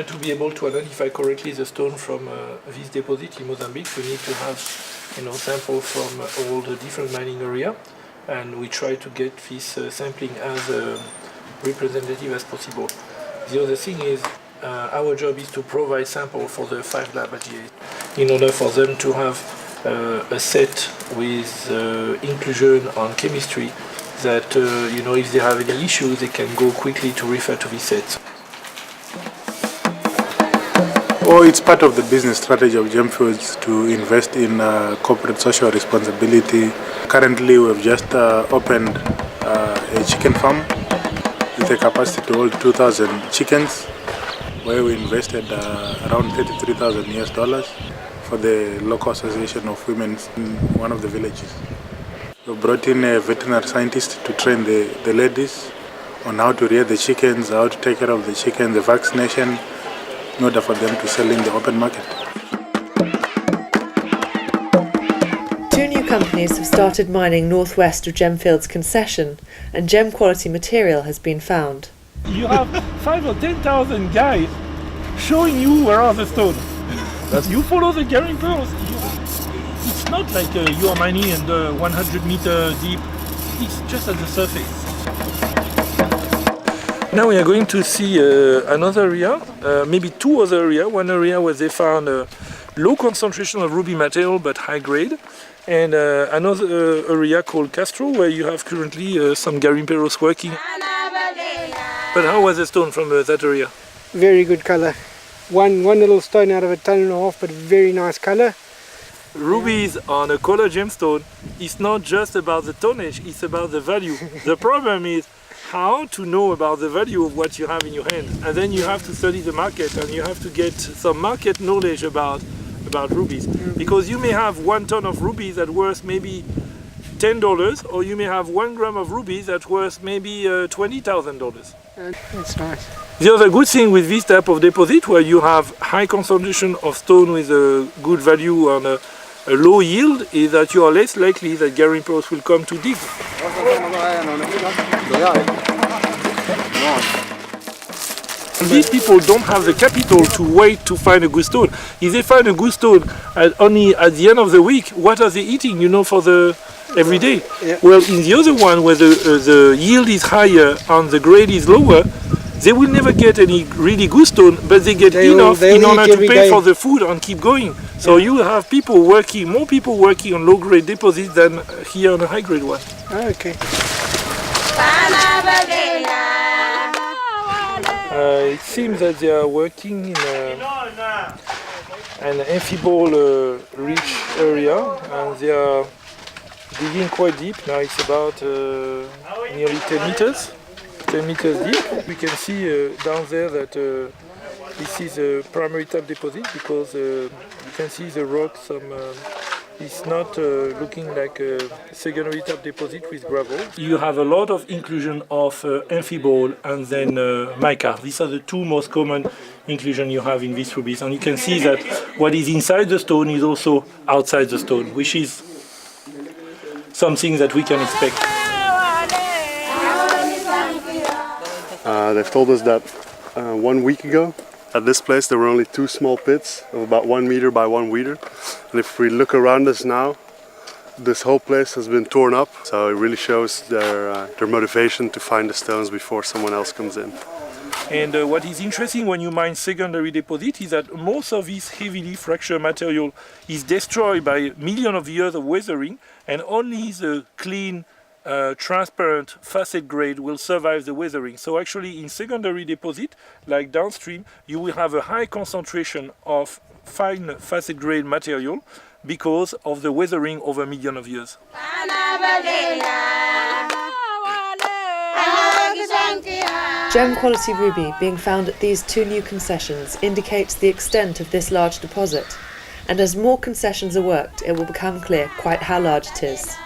to be able to identify correctly the stone from this deposit in Mozambique, we need to have samples from all the different mining area, and we try to get this sampling as representative as possible. The other thing is our job is to provide sample for the 5 laboratories in order for them to have a set with inclusion on chemistry that if they have any issues they can go quickly to refer to this set. Well, it's part of the business strategy of Gemfields to invest in corporate social responsibility. Currently we've just opened a chicken farm with a capacity to hold 2,000 chickens, where we invested around $33,000 for the local association of women in one of the villages. We brought in a veterinary scientist to train the ladies on how to rear the chickens, how to take care of the chickens, the vaccination, in order for them to sell in the open market. 2 new companies have started mining northwest of Gemfields' concession, and gem quality material has been found. You have 5,000 or 10,000 guys showing you where are the stones. You follow the carrying pearls. It's not like you are mining under 100 meters deep. It's just at the surface. Now we are going to see another area, maybe 2 other areas. One area where they found a low concentration of ruby material but high grade, and another area called Castro where you have currently some garimperos working. But how was the stone from that area? Very good color. One little stone out of a 1.5 tons, but very nice color. Rubies on a color gemstone is not just about the tonnage, it's about the value. The problem is how to know about the value of what you have in your hand, and then you have to study the market and you have to get some market knowledge about rubies, because you may have 1 ton of rubies that worth maybe $10, or you may have 1 gram of rubies that worth maybe $20,000. That's nice. The other good thing with this type of deposit, where you have high concentration of stone with a good value and a low yield, is that you are less likely that garimperos will come to dig. These people don't have the capital to wait to find a good stone. If they find a good stone only at the end of the week, what are they eating, for the every day? Yeah. Well, in the other one, where the yield is higher and the grade is lower, they will never get any really good stone, but they get enough in order to pay for the food and keep going. So you have more people working on low grade deposits than here on a high grade one. Okay. It seems that they are working in an amphibole rich area, and they are digging quite deep. Now it's about nearly 10 meters deep. We can see down there that this is a primary type deposit, because you can see the rock. It's not looking like a secondary type deposit with gravel. You have a lot of inclusion of amphibole and then mica. These are the 2 most common inclusion you have in these rubies, and you can see that what is inside the stone is also outside the stone, which is something that we can expect. They've told us that 1 week ago at this place there were only 2 small pits of about 1 meter by 1 meter, and if we look around us now, this whole place has been torn up, so it really shows their motivation to find the stones before someone else comes in. And what is interesting when you mine secondary deposit is that most of this heavily fractured material is destroyed by millions of years of weathering, and only the clean transparent facet grade will survive the weathering. So actually in secondary deposit, like downstream, you will have a high concentration of fine facet grade material because of the weathering over millions of years. Gem quality ruby being found at these 2 new concessions indicates the extent of this large deposit, and as more concessions are worked, it will become clear quite how large it is.